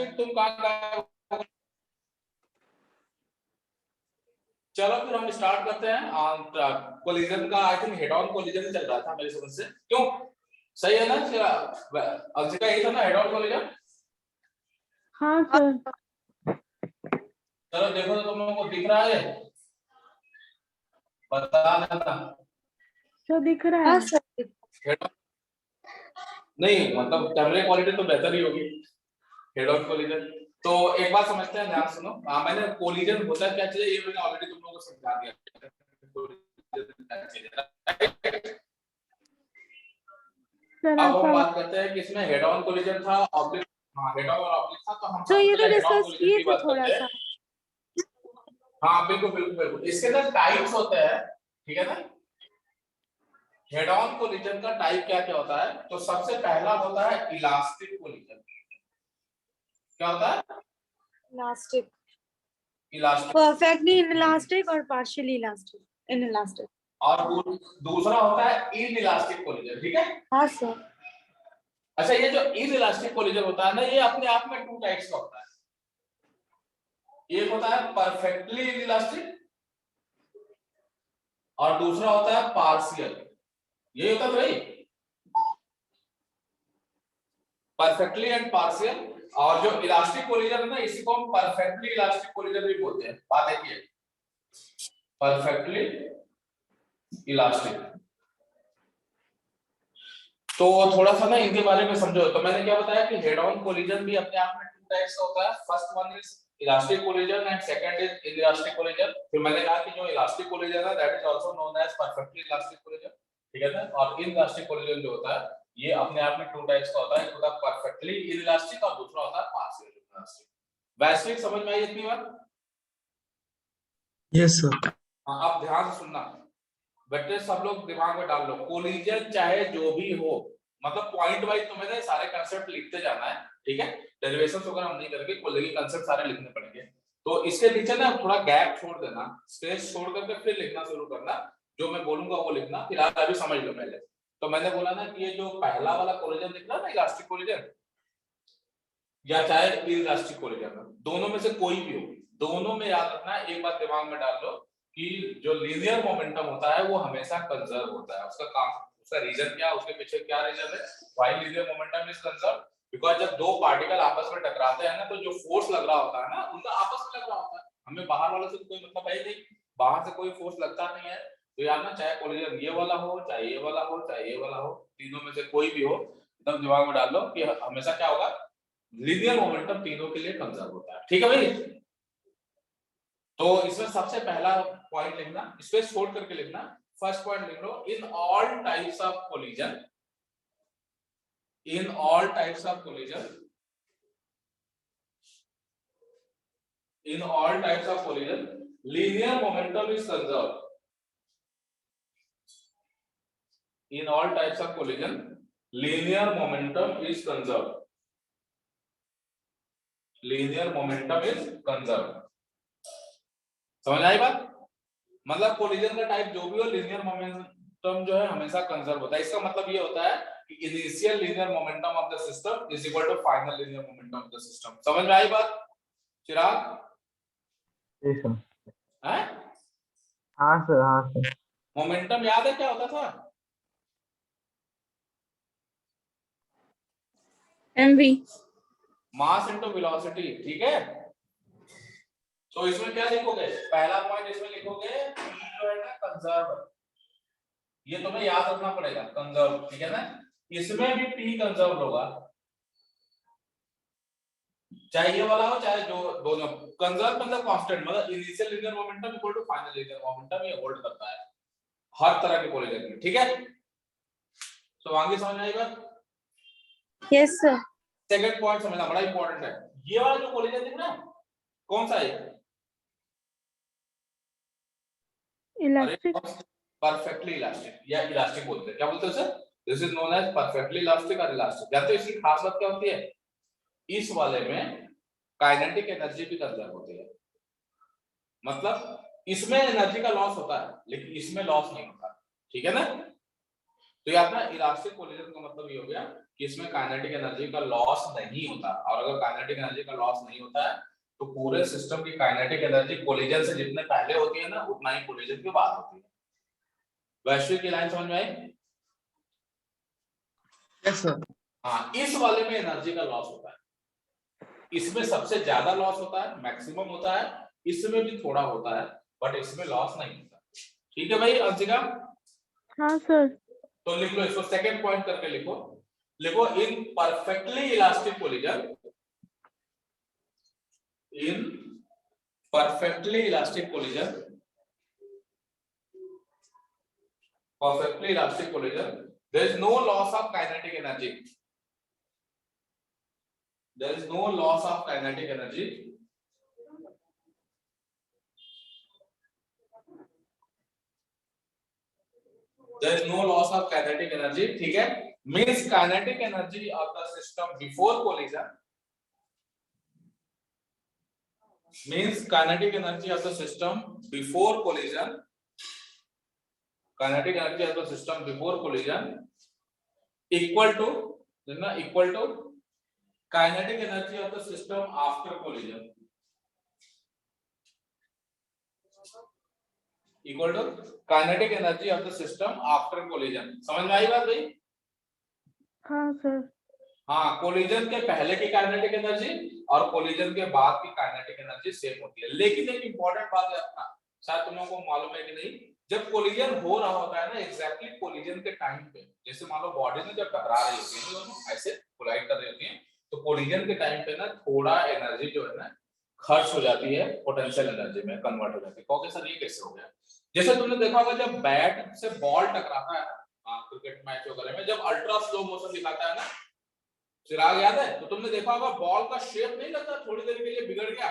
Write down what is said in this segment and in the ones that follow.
वैश्विक तुम कहाँ? चलो फिर हम स्टार्ट करते हैं। कोलिजन का I think head on collision चल रहा था मेरी समझ से, क्यों? सही है ना? अंशिका यही था ना हेड ऑन कोलिजन? हाँ सर। चलो देखो तो तुम लोगों को दिख रहा है, बता देना। सर दिख रहा है। नहीं मतलब कैमरे क्वालिटी तो बेहतर ही होगी हेड ऑन कोलिजन। तो एक बात समझते हैं, ध्यान सुनो। मैंने कोलिजन होता क्या चीज है ये मैंने ऑलरेडी तुम लोगों को समझा दिया। अब हम बात करते हैं कि इसमें हेड ऑन कोलिजन था, ऑब्लिक। हाँ हेड ऑन और ऑब्लिक था, तो हम तो ये तो हेड ऑन डिस्कस कोलिजन किए की थे बात थोड़ा करते हैं। सा। हाँ बिल्कुल बिल्कुल बिल्कुल। इसके अंदर टाइप्स होते हैं, ठीक है ना? हेड ऑन कोलिजन का टाइप क्या क्या होता है? तो सबसे पहला होता है इलास्टिक कोलिजन। क्या होता है? Elastic, elastic. परफेक्टली इनइलास्टिक और पार्शियली इलास्टिक, इनइलास्टिक। और दूसरा होता है इनइलास्टिक कोलिजन, ठीक है? हाँ सर। अच्छा, ये जो इनइलास्टिक कोलिजन होता है ना, ये अपने आप में टू टाइप्स का होता है। एक होता है परफेक्टली इनइलास्टिक और दूसरा होता है पार्शियल। ये होता है भाई, परफेक्टली एंड पार्शियल। और जो इलास्टिक कोलिजन है ना, इसी को हम परफेक्टली इलास्टिक कोलिजन भी बोलते हैं। बात एक ही है, परफेक्टली इलास्टिक। तो थोड़ा सा ना इनके बारे में समझो। तो मैंने क्या बताया कि हेड ऑन कोलिजन भी अपने आप में टू टाइप्स का होता है। First one is elastic collision and second is inelastic collision. फिर मैंने कहा कि जो इलास्टिक कोलिजन है that is also known as perfectly elastic collision, ठीक है ना? और इनइलास्टिक कोलिजन जो होता है ये अपने आप में टू टाइप्स का होता है। एक होता है परफेक्टली इनइलास्टिक और दूसरा होता है पार्शियली इलास्टिक। वैश्विक समझ में आई इतनी बात? Yes sir. हाँ, अब ध्यान से सुनना बेटे, सब लोग दिमाग में डाल लो। कोलिजन चाहे जो भी हो, मतलब पॉइंट वाइज तुम्हें ना सारे कंसेप्ट लिखते जाना है, ठीक है? डेरिवेशंस वगैरह हम नहीं करेंगे, कोलिजन कंसेप्ट सारे लिखने पड़ेंगे। तो इसके पीछे ना थोड़ा गैप छोड़ देना, स्पेस छोड़ करके फिर लिखना शुरू करना। जो मैं बोलूंगा वो लिखना। फिलहाल अभी समझ लो पहले। तो मैंने बोला ना कि ये जो पहला वाला कोलिजन दिख रहा है ना, इलास्टिक कोलिजन या चाहे इलास्टिक कोलिजन, दोनों में से कोई भी हो, दोनों में याद रखना एक बात दिमाग में डाल लो कि जो लीनियर मोमेंटम होता है वो हमेशा कंजर्व होता है। उसका काम, उसका रीजन क्या, उसके पीछे क्या रीजन है? Why linear momentum is conserve? Because जब दो पार्टिकल आपस में टकराते हैं ना, तो जो फोर्स लग रहा होता है ना, उनका आपस में लग रहा होता है। हमें बाहर वाले से कोई मतलब है नहीं, बाहर से कोई फोर्स लगता नहीं है। तो यार ना, चाहे कोलिजन ये वाला हो, चाहे ये वाला हो, चाहे ये वाला हो, तीनों में से कोई भी हो, एकदम दिमाग में डाल लो कि हमेशा क्या होगा, लीनियर मोमेंटम तीनों के लिए कंजर्व होता है। ठीक है भाई? तो इसमें सबसे पहला पॉइंट लिखना, स्पेस छोड़ करके लिखना। फर्स्ट पॉइंट लिख लो, in all types of collision, in all types of collision, in all types of collision linear momentum is conserve. In all types of collision linear momentum is conserve. Linear momentum is conserve. समझ आई बात? मतलब collision का type जो भी हो, linear momentum जो है हमेशा कंजर्व होता है। इसका मतलब ये होता है कि initial linear momentum of the system is equal to final linear momentum of the system. समझ में आई बात चिराग? जी सर। हैं? हाँ सर, हाँ सर। मोमेंटम याद है क्या होता था? mv, मास इनटू वेलोसिटी, ठीक है? तो इसमें क्या लिखोगे? पहला पॉइंट इसमें लिखोगे जो है ना कंजर्व। ये तुम्हें याद रखना पड़ेगा, कंजर्व, ठीक है ना? इसमें भी p कंजर्व होगा, चाहे ये वाला हो चाहे जो दोनों। कंजर्व मतलब कांस्टेंट, मतलब initial linear momentum equal to final linear momentum, ये होल्ड करता है हर तरह के कोलिजन में, ठीक है? तो आगे समझ में आएगा? Yes sir. सेकंड पॉइंट समझना बड़ा इंपॉर्टेंट है। ये वाला जो कोलिजन दिख रहा है कौन सा है? इलास्टिक। परफेक्टली इलास्टिक या इलास्टिक बोलते हैं। क्या बोलते हैं sir? This is known as perfectly elastic और इलास्टिक। जानते हो इसकी खास बात क्या होती है? इस वाले में काइनेटिक एनर्जी भी कंजर्व होती है। मतलब इसमें एनर्जी का लॉस होता है लेकिन इसमें लॉस नहीं होता, ठीक है ना? तो याद ना इलास्टिक कोलिजन का मतलब ये हो गया कि इसमें काइनेटिक एनर्जी का लॉस नहीं होता, और अगर काइनेटिक एनर्जी का लॉस नहीं होता है तो पूरे सिस्टम की काइनेटिक एनर्जी कोलिजन से जितने पहले होती है ना उतना ही कोलिजन के बाद होती है। वैश्विक की लाइन समझ में आई? Yes sir. हाँ, इस वाले में एनर्जी का लॉस होता है, इसमें सबसे ज्यादा लॉस होता है, मैक्सिमम होता है, इसमें भी थोड़ा होता है, बट इसमें लॉस नहीं होता। ठीक है भाई अंशिका? हाँ सर। तो लिख लो इसको, सेकंड पॉइंट करके लिखो। लिखो in perfectly elastic collision, in perfectly elastic collision, perfectly elastic collision, there is no loss of kinetic energy, there is no loss of kinetic energy, there is no loss of kinetic energy, ठीक है? means kinetic energy of the system before collision, means kinetic energy of the system before collision, kinetic energy of the system before collision equal to, देखना, equal to kinetic energy of the system after collision, equal to kinetic energy of the system after collision। समझ में आई बात भाई? हाँ sir. हाँ, collision के पहले की काइनेटिक एनर्जी और कोलिजन के बाद की काइनेटिक एनर्जी सेम होती है, लेकिन एक इंपॉर्टेंट बात है अपना, शायद तुम लोगों को मालूम है कि नहीं, जब कोलिजन हो रहा होता है ना, एग्जैक्टली कोलिजन के टाइम पे, जैसे मान लो बॉडी में जब टकरा रही होती है दोनों, ऐसे कोलाइड कर रही होती है, तो कोलिजन के टाइम पे ना थोड़ा एनर्जी जो है ना खर्च हो जाती है, पोटेंशियल एनर्जी में कन्वर्ट हो जाती है। कहोगे सर ये कैसे हो गया? जैसे तुमने देखा होगा जब बैट से बॉल टकराता है क्रिकेट मैच वगैरह में, जब अल्ट्रा स्लो मोशन दिखाता है ना, चिराग याद है? तो तुमने देखा होगा बॉल का शेप नहीं लगता, थोड़ी देर के लिए बिगड़ गया,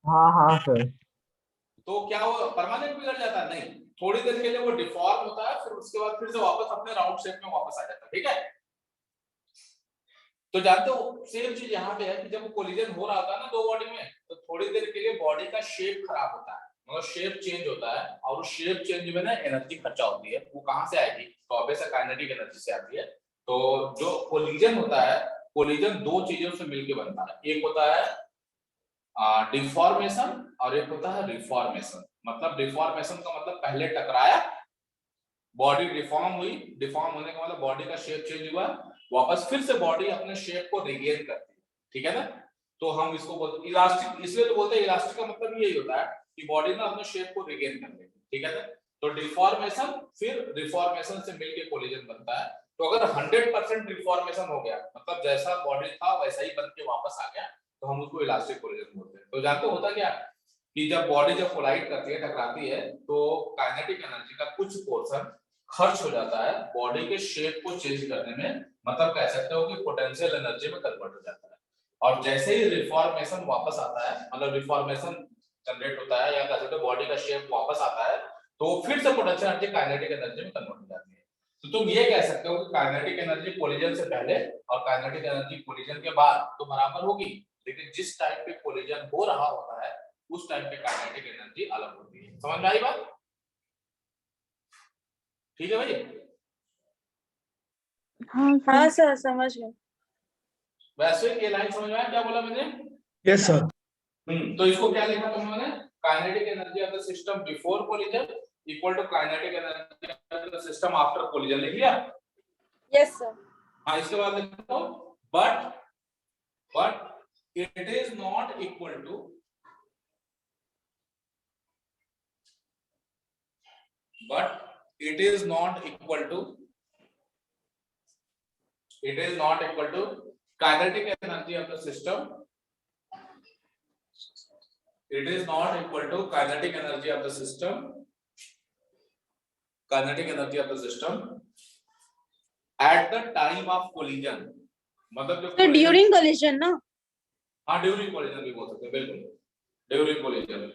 हाँ हाँ सर। तो क्या वो परमानेंट बिगड़ जाता है? नहीं, थोड़ी देर के लिए वो डिफॉर्म होता है, फिर उसके बाद फिर से वापस अपने राउंड शेप में वापस आ जाता है। ठीक है, तो जानते हो सेम चीज यहाँ पे है कि जब कोलिजन हो रहा होता है ना दो बॉडी में, तो थोड़ी देर के लिए बॉडी का शेप खराब होता है, मतलब शेप चेंज होता है, और उस शेप चेंज में ना एनर्जी खर्चा होती है। वो कहाँ से आएगी? तो ऑब्वियस काइनेटिक एनर्जी से आती है। तो जो कोलिजन होता है, कोलिजन दो चीजों से मिलकर बनता है, एक होता है डिफॉर्मेशन और एक होता है रिफॉर्मेशन। मतलब डिफॉर्मेशन का मतलब पहले टकराया, बॉडी डिफॉर्म हुई, डिफॉर्म होने का मतलब बॉडी का शेप चेंज हुआ, वापस फिर से बॉडी अपने शेप को रिगेन करती है। ठीक है ना? तो हम इसको बोलते हैं इलास्टिक, इसलिए तो बोलते हैं इलास्टिक का मतलब यही होता है कि बॉडी ना अपने शेप को रिगेन कर लेती है। ठीक है ना? तो डिफॉर्मेशन फिर रिफॉर्मेशन से मिलके कोलिजन बनता है। तो अगर 100% रिफॉर्मेशन हो गया, मतलब जैसा बॉडी था वैसा ही बन के वापस आ गया, तो हम उसको इलास्टिक कोलिजन बोलते हैं। तो जानते होता क्या कि जब बॉडी जब कोलाइड करती है, टकराती है, तो काइनेटिक एनर्जी का कुछ पोर्शन खर्च हो जाता है बॉडी के शेप को चेंज करने में, मतलब कह सकते हो कि पोटेंशियल एनर्जी में कन्वर्ट हो जाता है। और जैसे ही रिफॉर्मेशन वापस आता है, मतलब रिफॉर्मेशन जनरेट होता है या कह सकते हो बॉडी का शेप वापस आता है, तो फिर से पोटेंशियल एनर्जी काइनेटिक एनर्जी में कन्वर्ट हो जाती है। तो तुम ये कह सकते हो कि काइनेटिक एनर्जी कोलिजन से पहले और काइनेटिक एनर्जी कोलिजन के बाद तो बराबर होगी, लेकिन जिस टाइम पे कोलिजन हो रहा होता है उस टाइम पे काइनेटिक एनर्जी अलग होती है। समझ में आई बात? ठीक है भाई? हाँ सर, समझ गए। वैसे ये लाइन समझ में आया क्या बोला मैंने? Yes sir. तो इसको क्या लिखा तुम लोगों ने? Kinetic energy of the system before collision equal to kinetic energy of the system after collision. लिख लिया? Yes sir. हाँ, इसके बाद लिखो but it is not equal to, but it is not equal to kinetic energy of the system, it is not equal to kinetic energy of the system at the time of collision। मतलब तो during collision ना? हाँ, during collision भी बोल सकते हैं, बिल्कुल during collision.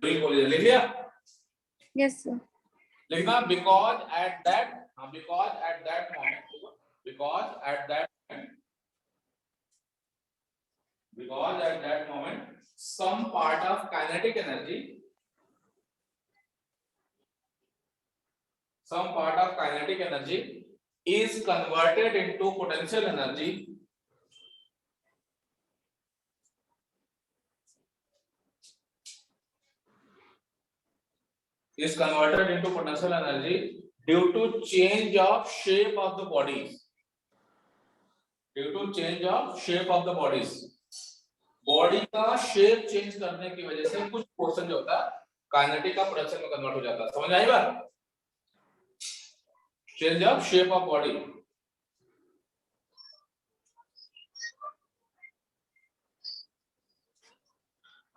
During collision लिख लिया? Yes sir. लिखना because at that moment some part of kinetic energy, some part of kinetic energy is converted into potential energy due to change of shape of the bodies, due to change of shape of the bodies, body का shape change करने की वजह से कुछ portion जो होता है kinetic का पोटेंशियल में कन्वर्ट हो जाता है। समझ आई बात? Change of shape of body,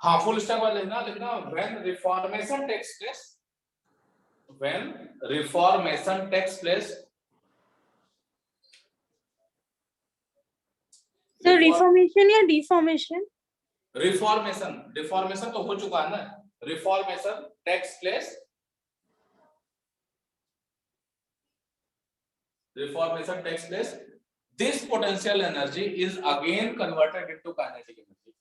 हाँ फुल स्टॉप वाला लिखना when reformation takes place, when reformation takes place. So reformation या deformation? रिफॉर्मेशन, डिफॉर्मेशन तो हो चुका है ना, reformation takes place, reformation takes place, this potential energy is again converted into kinetic energy.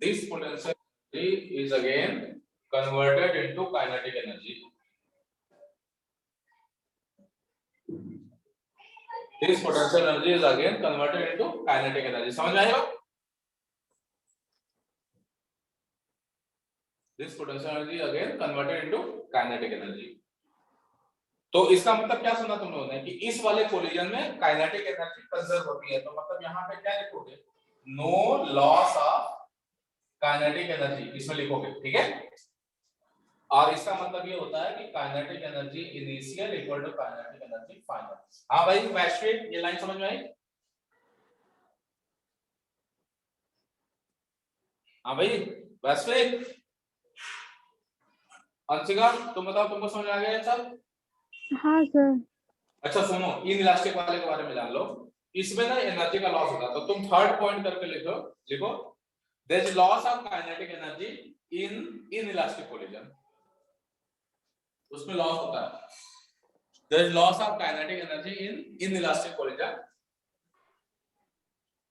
This potential energy is again converted into kinetic energy. This potential energy is again converted into kinetic energy. समझ में आएगा? This potential energy again converted into kinetic energy. तो इसका मतलब क्या सुना तुम लोगों ने कि इस वाले कोलिजन में काइनेटिक एनर्जी कंजर्व होती है, तो मतलब यहाँ पे क्या लिखोगे? No loss of kinetic energy इसमें लिखोगे, ठीक है? और इसका मतलब ये होता है कि kinetic energy initial equal to kinetic energy final. हाँ भाई वैश्विक, ये लाइन समझ में आई? हाँ भाई वैश्विक, अंशिका तुम बताओ, तुमको समझ आ गया सब? हाँ सर। अच्छा सुनो, इन इलास्टिक वाले के बारे में जान लो। इसमें ना एनर्जी का लॉस होता है, तो तुम थर्ड पॉइंट करके लिखो, लिखो there is loss of kinetic energy in elastic collision. उसमें लॉस होता है, there is loss of kinetic energy in elastic collision,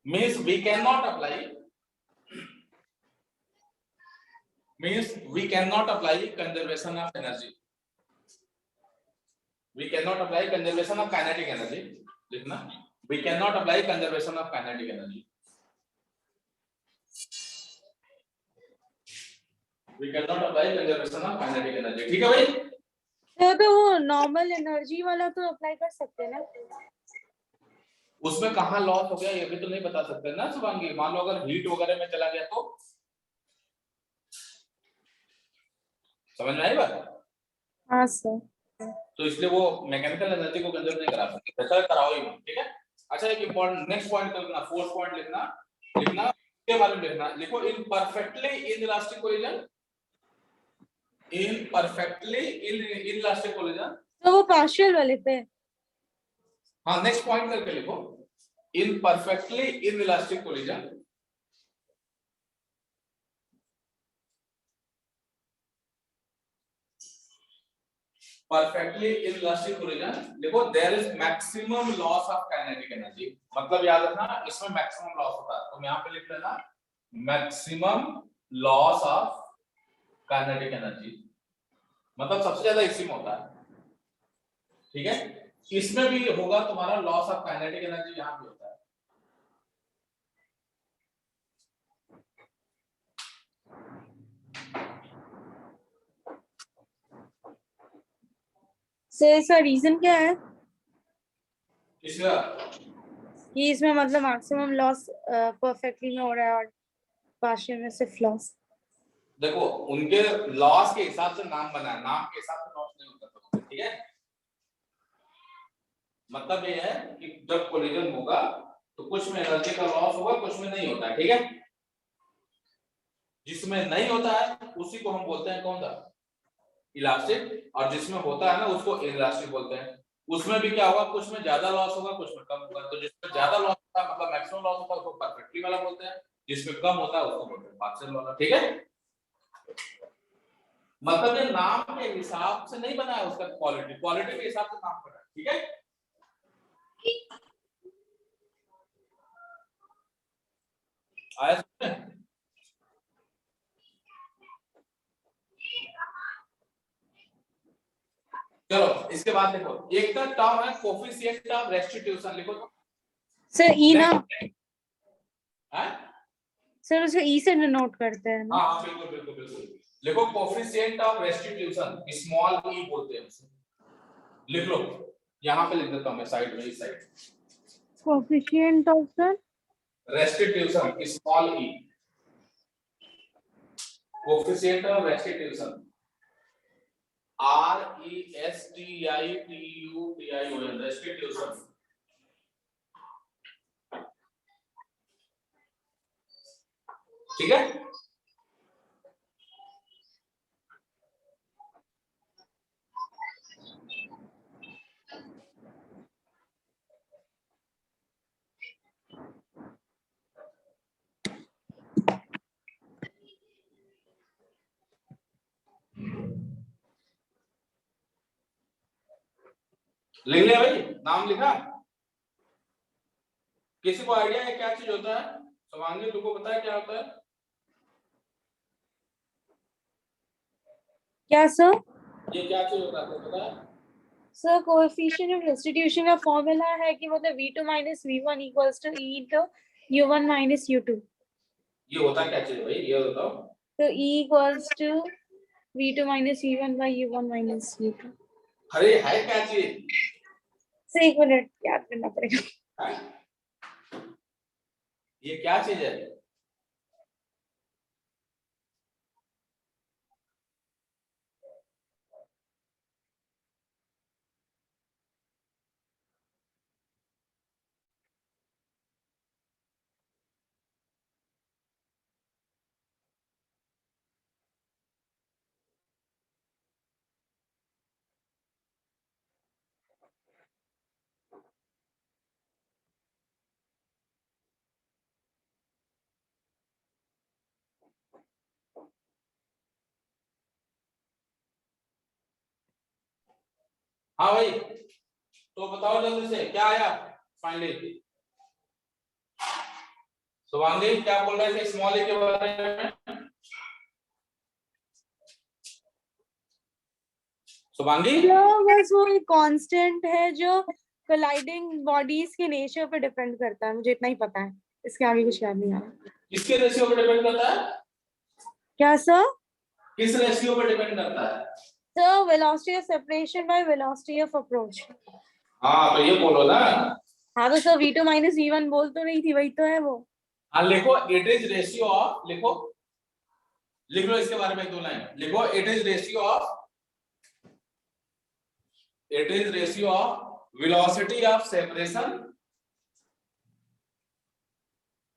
means we cannot apply conservation of energy, we cannot apply conservation of kinetic energy, लिखना we cannot apply conservation of kinetic energy, we cannot apply conservation of kinetic energy, ठीक है भाई? तो वो normal energy वाला तो apply कर सकते हैं ना? उसमें कहाँ लॉस हो गया ये भी तो नहीं बता सकते ना शुभांगी। मान लो अगर हीट वगैरह में चला गया तो समझ में आई बात? हाँ सर। तो इसलिए वो मैकेनिकल एनर्जी को कंजर्व नहीं करा सकते, ऐसा कराओ ही मत, ठीक है? अच्छा एक इंपॉर्टेंट नेक्स्ट पॉइंट लिखना, फोर्थ पॉइंट लिखना, लिखना के बारे में लिखना, लिखो in perfectly in elastic collision, in perfectly in elastic collision. तो वो पार्शियल वाले पे? हाँ नेक्स्ट पॉइंट करके लिखो in perfectly in elastic collision, perfectly in elastic collision देखो there is maximum loss of kinetic energy, मतलब याद रखना इसमें maximum loss होता है, तो यहाँ पे लिख लेना maximum loss of kinetic energy, मतलब सबसे ज्यादा इसी में होता है, ठीक है? इसमें भी होगा तुम्हारा loss of kinetic energy, यहाँ भी होता है। सर इसका रीजन क्या है इसका कि इसमें मतलब मैक्सिमम लॉस परफेक्टली में हो रहा है और पार्शियल में सिर्फ लॉस? देखो उनके लॉस के हिसाब से नाम बना है, नाम के हिसाब से लॉस नहीं होता, ठीक है? मतलब ये है कि जब कोलिजन होगा तो कुछ में एनर्जी का लॉस होगा, कुछ में नहीं होता है, ठीक है? जिसमें नहीं होता है उसी को हम बोलते हैं कौन सा? इलास्टिक, और जिसमें होता है ना उसको इनइलास्टिक बोलते हैं। उसमें भी क्या होगा, कुछ में ज्यादा लॉस होगा, कुछ में कम होगा, तो जिसमें ज्यादा लॉस होता है मतलब मैक्सिमम लॉस होता है उसको परफेक्टली वाला बोलते हैं, जिसमें कम होता है उसको बोलते हैं पार्शियल वाला, ठीक है? मतलब ये नाम के हिसाब से नहीं बना है, उसका क्वालिटी के हिसाब से नाम बना है, ठीक है? आया समझ में? चलो इसके बाद देखो, एक का टर्म है कोफिशिएंट ऑफ रेस्टिट्यूशन, लिखो तो। सर ई ना, हैं? सर उसे ई से डिनोट करते हैं ना। हाँ बिल्कुल बिल्कुल बिल्कुल, लिखो कोफिशिएंट ऑफ रेस्टिट्यूशन, स्मॉल ई बोलते हैं उसे, लिख लो, यहाँ पे लिख देता हूँ मैं साइड में, इस side, coefficient of sir restitution small E, coefficient of restitution RESTITUTION, restitution, ठीक है। लिख लिया भाई, नाम लिखा, किसी को आइडिया है क्या चीज होता है? शुभांगी तुमको पता है क्या होता है? क्या सर? ये क्या चीज होता है आपको पता है? सर कोएफिशिएंट ऑफ रेस्टिट्यूशन का फॉर्मूला है कि मतलब v2 minus v1 equals to e into u1 minus u2। ये होता है क्या चीज भाई, ये बताओ। तो e equals to v2 minus v1 by u1 minus u2। अरे है क्या चीज? सर एक मिनट याद करना पड़ेगा। है? ये क्या चीज है? हाँ भाई, तो बताओ जल्दी से क्या आया फाइनली। शुभांगी क्या बोल रहे थे स्मॉल ए के बारे में? शुभांगी बस वो एक कांस्टेंट है जो कोलाइडिंग बॉडीज के नेचर पे डिपेंड करता है, मुझे इतना ही पता है, इसके आगे कुछ याद नहीं आ रहा। किसके रेशियो पे डिपेंड करता है? क्या सर? किस रेशियो पे डिपेंड करता है? Sir velocity of separation by velocity of approach. हाँ तो ये बोलो ना। हाँ तो सर v2 minus v1 बोल तो नहीं थी, वही तो है वो। हाँ लिखो, इट इज रेशियो ऑफ, लिखो लिख लो इसके बारे में 2 लाइन लिखो, it is ratio of, it is ratio of velocity of separation,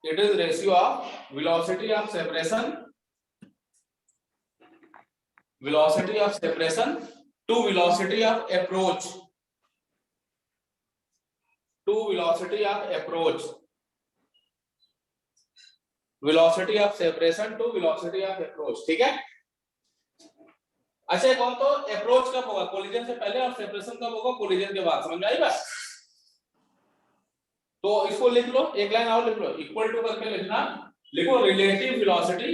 it is ratio of velocity of separation, velocity of separation to velocity of approach, to velocity of approach, velocity of separation to velocity of approach, ठीक है। अच्छा कौन तो approach कब होगा? Collision से पहले, और सेपरेशन कब होगा? कोलिजन के बाद। समझ में आई बात? तो इसको लिख लो, एक लाइन और लिख लो, इक्वल टू करके लिखना, लिखो relative velocity,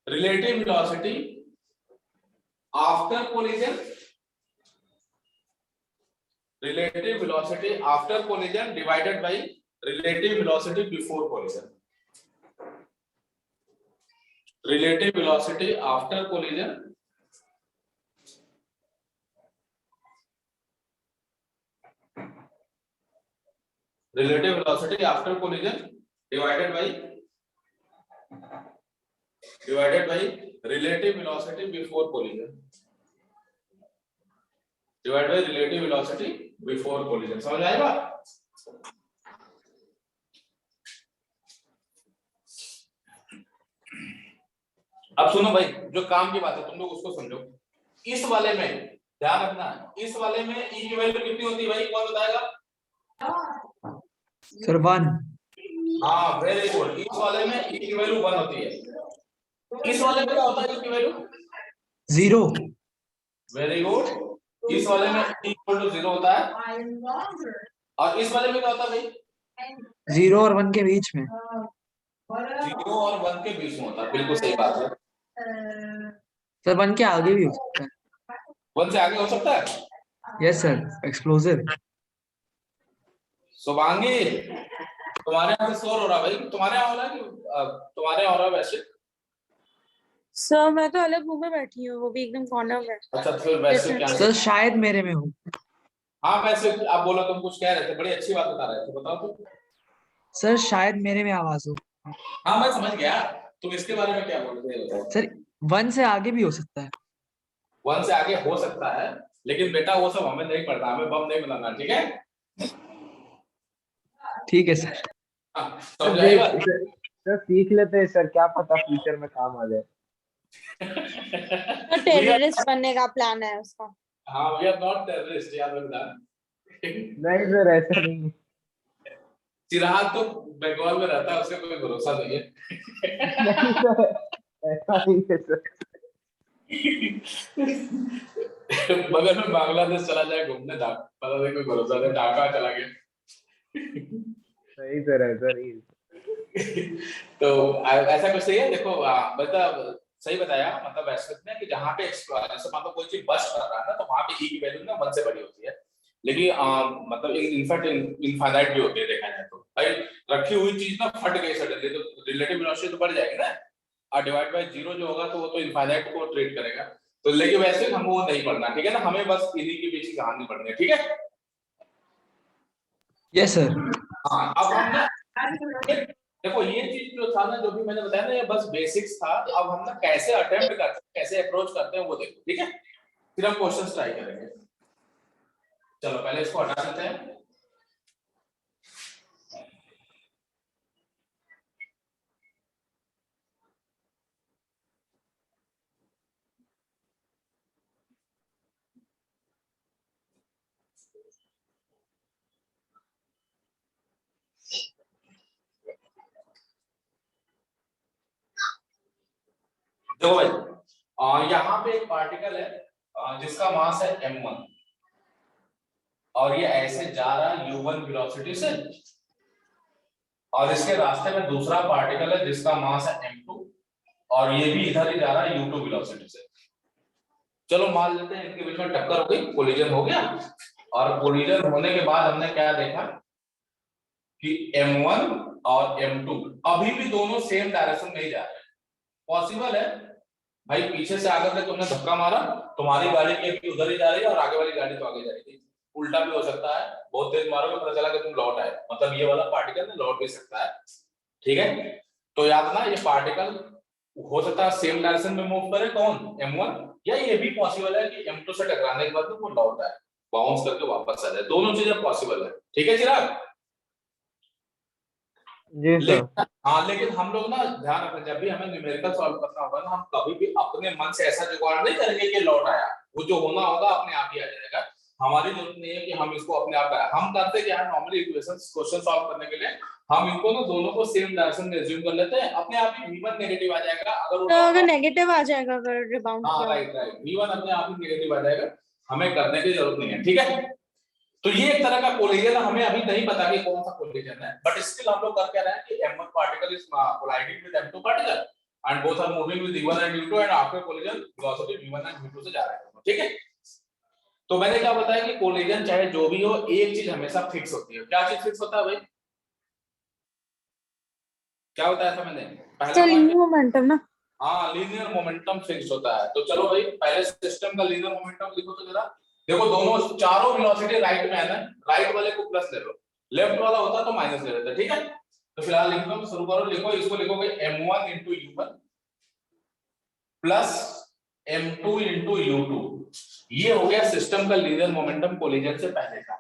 relative velocity after collision, relative velocity after collision divided by relative velocity before collision, relative velocity after collision relative velocity after collision divided by relative velocity before collision, divided by relative velocity before collision। समझ आएगा? अब सुनो भाई, जो काम की बात है तुम लोग उसको समझो। इस वाले में ध्यान रखना, इस वाले में e की वैल्यू कितनी होती है भाई, कौन बताएगा? सर 1। हाँ वेरी गुड, इस वाले में e की वैल्यू 1 होती है। इस वाले में क्या होता है e की वैल्यू? 0। वेरी गुड, इस वाले में e इक्वल टू 0 होता है, और इस वाले में क्या होता है भाई? 0 और 1 के बीच में। 0 और 1 के बीच में होता है, बिल्कुल सही बात है। सर 1 के आगे भी हो सकता है। 1 से आगे हो सकता है। Yes sir, explosive. शुभांगी, तुम्हारे यहाँ से शोर हो रहा भाई, तुम्हारे यहाँ हो रहा है कि तुम्हारे यहाँ हो रहा है वैसे? सर मैं तो अलग रूम में बैठी हूँ, वो भी एकदम कॉर्नर में। अच्छा, तो फिर वैसे क्या? सर शायद मेरे में हो। हाँ वैसे आप बोलो, तुम कुछ कह रहे थे, बड़ी अच्छी बात बता रहे थे, बताओ तो। सर शायद मेरे में आवाज हो। हाँ मैं समझ गया, तुम इसके बारे में क्या बोल रहे हो? सर 1 से आगे भी हो सकता है। 1 से आगे हो सकता है, लेकिन बेटा वो सब हमें नहीं पड़ता, हमें बम नहीं बनाना, ठीक है? ठीक है सर। हाँ, सर समझ आई बात? सर सीख लेते हैं सर, क्या पता फ्यूचर में काम आ जाए। तो टेररिस्ट बनने का प्लान है उसका। हाँ, वी आर नॉट टेररिस्ट, याद रखना। नहीं सर, ऐसा नहीं है। चिराग तो बंगाल में रहता है, उसका कोई भरोसा नहीं है। नहीं सर, ऐसा नहीं है सर। बगल में बांग्लादेश चला जाए घूमने, पता नहीं, कोई भरोसा नहीं, ढाका चला गया। नहीं सर, ऐसा नहीं है। तो ऐसा कुछ सही है, देखो मतलब सही बताया, मतलब ऐसा में कि जहाँ पे जैसे मान लो कोई चीज बस्ट कर रहा है ना, तो वहाँ पे ई की वैल्यू ना 1 से बड़ी होती है, लेकिन मतलब इनफैक्ट इनफाइनाइट भी होती है देखा जाए तो। भाई रखी हुई चीज ना फट गई सडनली, तो रिलेटिव वेलोसिटी तो बढ़ जाएगी ना, और डिवाइड बाय 0 जो होगा तो वो तो इनफाइनाइट को ट्रीट करेगा। तो लेकिन वैसे हम वो नहीं पढ़ना, ठीक है ना, हमें बस इन्हीं के बीच की कहानी पढ़नी है, ठीक है? Yes sir. हाँ, अब हम ना देखो ये चीज जो था ना, जो भी मैंने बताया ना, ये बस बेसिक्स था। अब हम ना कैसे अटेम्प्ट करते हैं, कैसे अप्रोच करते हैं वो देखो, ठीक है? फिर हम क्वेश्चंस ट्राई करेंगे। चलो पहले इसको हटा देते हैं। देखो भाई, यहाँ पे एक पार्टिकल है जिसका मास है m1, और ये ऐसे जा रहा है u1 वेलोसिटी से, और इसके रास्ते में दूसरा पार्टिकल है जिसका मास है m2, और ये भी इधर ही जा रहा है u2 वेलोसिटी से। चलो मान लेते हैं इनके बीच में टक्कर हो गई, कोलिजन हो गया, और कोलिजन होने के बाद हमने क्या देखा कि m1 और m2 अभी भी दोनों सेम डायरेक्शन में ही जा रहे हैं। पॉसिबल है भाई, पीछे से आकर के तुमने धक्का मारा, तुम्हारी गाड़ी की उधर ही जा रही है और आगे वाली गाड़ी तो आगे जाएगी। उल्टा भी हो सकता है, बहुत तेज मारोगे पता चला कि तुम लौट आए, मतलब ये वाला पार्टिकल ना लौट भी सकता है, ठीक है? तो याद ना, ये पार्टिकल हो सकता है सेम डायरेक्शन में मूव करे, कौन? m1, या ये भी पॉसिबल है कि m2 से टकराने के बाद वो लौट आए, बाउंस करके वापस आ जाए, दोनों चीजें पॉसिबल है, ठीक है चिराग? जी सर। हाँ, लेकिन हम लोग ना ध्यान रखना, जब भी हमें न्यूमेरिकल सॉल्व करना होगा ना, हम कभी भी अपने मन से ऐसा जुगाड़ नहीं करेंगे कि लौट आया, वो जो होना होगा अपने आप ही आ जाएगा। हमारी जरूरत नहीं है कि हम इसको अपने आप करें। हम करते क्या है, नॉर्मली इक्वेशंस क्वेश्चन सॉल्व करने के लिए हम इनको ना दोनों को सेम डायरेक्शन में अज्यूम कर लेते हैं, अपने आप ही v1 नेगेटिव आ जाएगा। तो अगर नेगेटिव आ जाएगा, अगर रिबाउंड हाँ किया, राइट राइट, v1 अपने आप ही नेगेटिव आ जाएगा, हमें करने की जरूरत नहीं है, ठीक है? तो ये एक तरह का कोलिजन, हमें अभी नहीं पता कि कौन सा कोलिजन है, बट स्टिल हम लोग कर क्या रहे हैं कि m1 particle is colliding with m2 particle and both are moving with v1 and u2, and after collision velocity v1 and v2 से जा रहे हैं, ठीक है? तो मैंने क्या बताया कि कोलिजन चाहे जो भी हो, एक चीज हमेशा फिक्स होती है। क्या चीज फिक्स होता है भाई? क्या बताया था मैंने पहला लीनियर मोमेंटम ना? हाँ, लीनियर मोमेंटम फिक्स होता है। तो चलो भाई पहले सिस्टम का लीनियर मोमेंटम लिखो तो जरा। देखो दोनों चारों वेलोसिटी राइट में है ना, राइट वाले को प्लस ले लो, लेफ्ट वाला होता तो माइनस ले लेते, ठीक है? तो फिलहाल लिखो, शुरू करो, लिखो, इसको लिखोगे m1 into u1 plus m2 into u2। ये हो गया सिस्टम का लीनियर मोमेंटम कोलिजन से पहले का।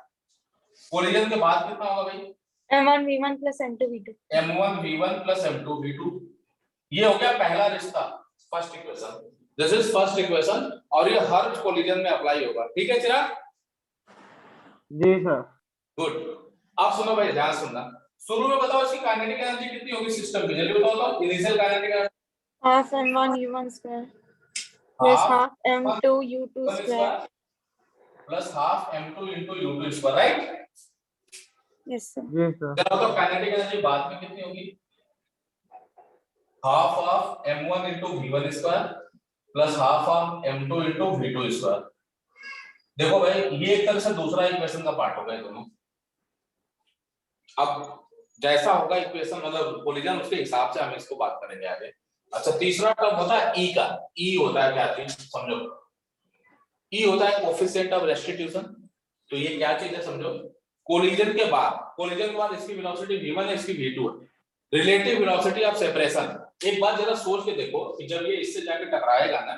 कोलिजन के बाद कितना होगा भाई? m1 v1 plus m2 v2। m1 v1 plus m2 v2। ये हो गया पहला रिश्ता, first equation. This is first equation, और ये हर कोलिजन में अप्लाई होगा, ठीक है चिराग? जी सर। गुड। अब सुनो भाई, ध्यान सुनना। शुरू में बताओ इसकी काइनेटिक एनर्जी कितनी होगी सिस्टम की, जल्दी बताओ तो। Initial kinetic energy half m1 u1 square plus half m2 u2 square plus half m2 into u2 square, right? yes sir। जी सर। चलो तो काइनेटिक एनर्जी बाद में कितनी होगी? Half of m1 into v1 square plus half of m2 into v2 square. देखो भाई ये एक तरह से दूसरा इक्वेशन का पार्ट होगा ये दोनों। अब जैसा होगा इक्वेशन मतलब कोलिजन उसके हिसाब से हम इसको बात करेंगे आगे। अच्छा तीसरा टर्म होता है ई का। ई होता है क्या चीज समझो। ई होता है कोएफिशिएंट ऑफ रेस्टिट्यूशन। तो ये क्या चीज है समझो। कोलिजन के बाद इसकी वेलोसिटी v1 है इसकी v2 है। Relative velocity of separation. एक बात जरा सोच के देखो कि जब ये इससे जाके टकराएगा ना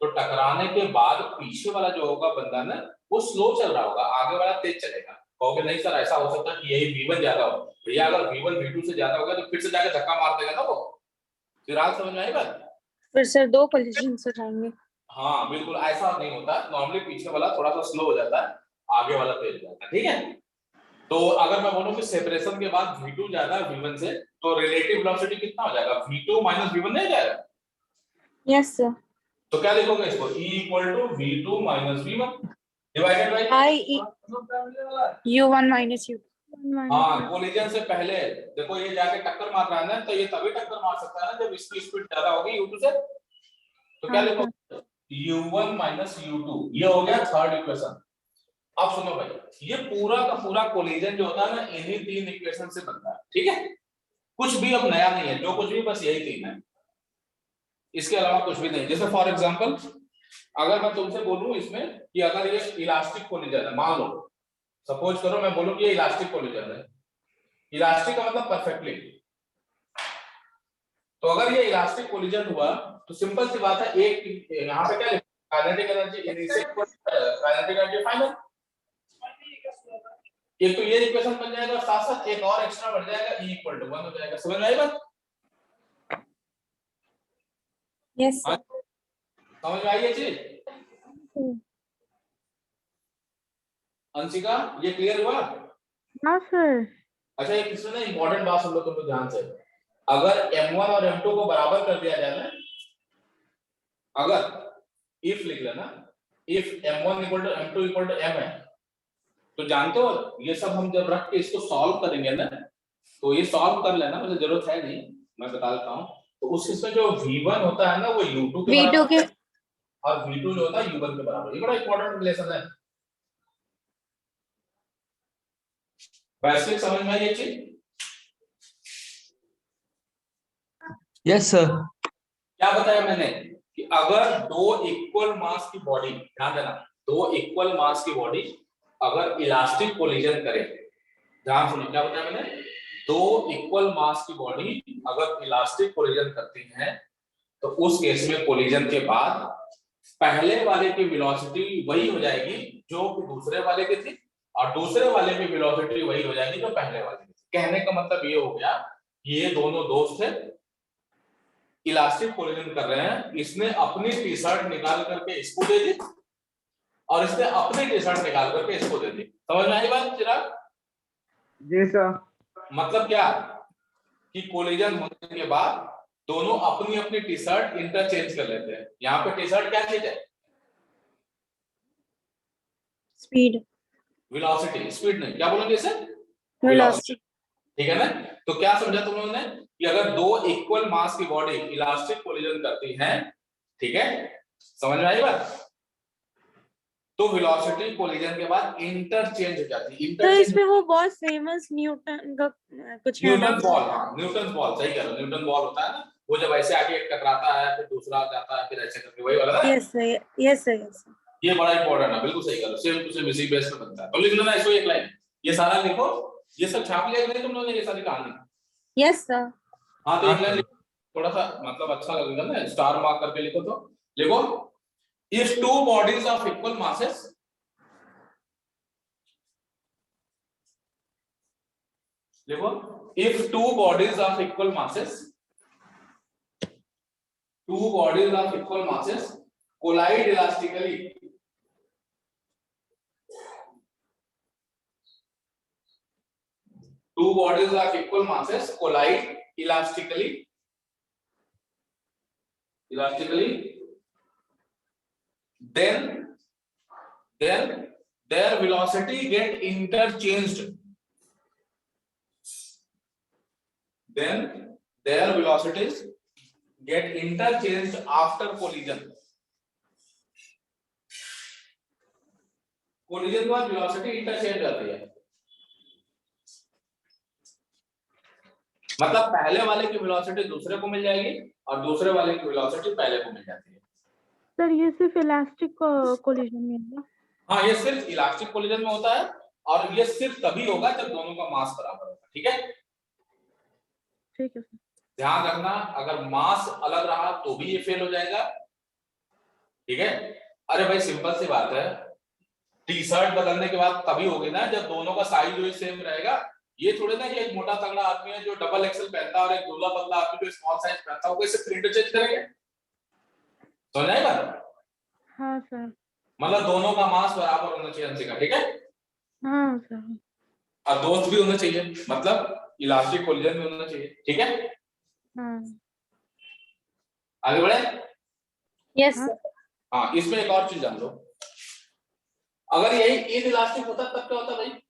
तो टकराने के बाद पीछे वाला जो होगा बंदा ना वो स्लो चल रहा होगा, आगे वाला तेज चलेगा। कहोगे नहीं सर ऐसा हो सकता है कि यही v1 ज्यादा हो। भैया अगर v1 v2 से ज्यादा होगा तो फिर से जाके धक्का मार देगा ना वो। फिर आज समझ में आई बात। फिर सर 2 कोलिजन्स हो जाएंगे। हाँ बिल्कुल ऐसा नहीं होता। नॉर्मली पीछे वाला थोड़ा सा स्लो हो जाता है, आगे वाला तेज हो जाता है। ठीक है। तो अगर मैं बोलूं कि सेपरेशन के बाद v2 ज्यादा है v1 से तो रिलेटिव वेलोसिटी कितना हो जाएगा v2 minus v1 नहीं जाएगा। Yes sir. तो क्या लिखोगे इसको e equal to v2 minus v1 divided by I u1 minus u2। हाँ कोलिजन से पहले देखो ये जाके टक्कर मार रहा है ना तो ये तभी टक्कर मार सकता है ना जब इसकी स्पीड ज्यादा होगी u2 से। तो क्या लिखोगे u1 minus u2। ये हो गया थर्ड इक्वेशन। अब सुनो भाई ये पूरा का पूरा कोलिजन जो होता है ना इन्हीं तीन इक्वेशन से बनता है। ठीक है। कुछ भी अब नया नहीं है, जो कुछ भी बस यही तीन है, इसके अलावा कुछ भी नहीं। जैसे फॉर एग्जांपल अगर मैं तुमसे बोलूं इसमें कि अगर ये इलास्टिक कोलिजन है, मान लो सपोज करो मैं बोलूं कि ये इलास्टिक कोलिजन है। इलास्टिक का मतलब परफेक्टली। तो अगर ये इलास्टिक कोलिजन हुआ तो सिंपल सी बात है एक यहाँ पे क्या kinetic energy initial kinetic energy final. एक तो ये इक्वेशन बन जाएगा और साथ साथ एक और एक्स्ट्रा बढ़ जाएगा e equal to 1 हो जाएगा। समझ में आई बात। Yes sir. समझ में आई ये चीज अंशिका, ये क्लियर हुआ। हाँ सर। अच्छा एक इसमें ना इंपॉर्टेंट बात सुन लो तुम लोग ध्यान से। अगर m1 और m2 को बराबर कर दिया जाए ना, अगर इफ लिख लेना if m1 equal to m2 equal to m है तो जानते हो ये सब हम जब रख के इसको सॉल्व करेंगे ना तो ये सॉल्व कर लेना, मुझे जरूरत है नहीं मैं बता देता हूँ। तो उस इसमें जो v1 होता है ना वो u2 के v2 के और v2 जो होता है u1 के बराबर। ये बड़ा इंपॉर्टेंट रिलेशन है। वैसे समझ में आई ये चीज। Yes sir. क्या बताया मैंने कि अगर दो इक्वल मास की बॉडी, ध्यान देना, दो इक्वल मास की बॉडी अगर इलास्टिक कोलिजन करे, ध्यान सुनो क्या बताया मैंने, दो इक्वल मास की बॉडी अगर इलास्टिक कोलिजन करती है तो उस केस में कोलिजन के बाद पहले वाले की वेलोसिटी वही हो जाएगी जो कि दूसरे वाले की थी और दूसरे वाले की वेलोसिटी वही हो जाएगी जो पहले वाले की थी। कहने का मतलब ये हो गया कि ये दोनों दोस्त थे, इलास्टिक कोलिजन कर रहे हैं, इसने अपनी टी शर्ट निकाल करके इसको दे दी और इसने अपनी टी शर्ट निकाल करके इसको दे दी। समझ में आई बात चिराग। जी सर। मतलब क्या कि कोलिजन होने के बाद दोनों अपनी अपनी टी शर्ट इंटरचेंज कर लेते हैं। यहाँ पे टी शर्ट क्या चीज है, स्पीड वेलोसिटी, स्पीड नहीं, क्या बोलेंगे इसे, वेलोसिटी। ठीक है ना। तो क्या समझा तुम लोगों ने कि अगर दो इक्वल मास की बॉडी इलास्टिक कोलिजन करती है, ठीक है, समझ में आई बात, तो वेलोसिटी कोलिजन के बाद इंटरचेंज हो जाती है। तो इसमें वो बहुत फेमस न्यूटन का कुछ है ना? न्यूटन बॉल, हाँ न्यूटन बॉल, सही कह रहे हो, न्यूटन बॉल होता है ना, वो जब ऐसे आके एक टकराता है फिर दूसरा जाता है फिर ऐसे करके, वही वाला ना। Yes sir, yes sir, yes sir. ये बड़ा इंपॉर्टेंट है, बिल्कुल सही कह रहे हो, सेम टू सेम इसी बेस पे बनता है। तो लिख लेना इसको एक लाइन, ये सारा लिखो, ये सब छाप लिया कि नहीं तुम लोगों ने ये सारी कहानी। Yes sir. हाँ तो एक लाइन थोड़ा सा मतलब अच्छा लगेगा ना, स्टार मार्क करके लिखो। तो लिखो if two bodies of equal masses, देखो if two bodies of equal masses collide elastically, two bodies of equal masses collide elastically, then their velocity get interchanged, then their velocities get interchanged after collision. collision के बाद velocity interchange जाती है, मतलब पहले वाले की velocity दूसरे को मिल जाएगी और दूसरे वाले की वेलोसिटी पहले को मिल जाती है। सर ये सिर्फ इलास्टिक कोलिजन में है। हाँ, ये सिर्फ इलास्टिक कोलिजन में होता है और ये सिर्फ तभी होगा जब दोनों का मास बराबर होगा। ठीक है, ठीक है सर। ध्यान रखना, अगर मास अलग रहा तो भी ये फेल हो जाएगा। ठीक है, अरे भाई सिंपल सी बात है, टी शर्ट बदलने के बाद तभी होगी ना जब दोनों का साइज जो सेम रहेगा। ये थोड़े ना कि एक मोटा तगड़ा आदमी है जो डबल एक्सेल पहनता है और एक दुबला पतला आदमी जो स्मॉल साइज पहनता है, वो कैसे प्रिंट चेंज करेंगे? समझ आएगा? हाँ सर। मतलब दोनों का मास बराबर होना चाहिए अंशिका। ठीक है, हाँ सर। और दोस्त भी होना चाहिए, मतलब इलास्टिक कोलिजन भी होना चाहिए। ठीक है, हाँ। आगे बढ़े। यस हाँ। सर। हाँ, इसमें एक और चीज जान लो, अगर यही इन इलास्टिक होता तब क्या होता भाई?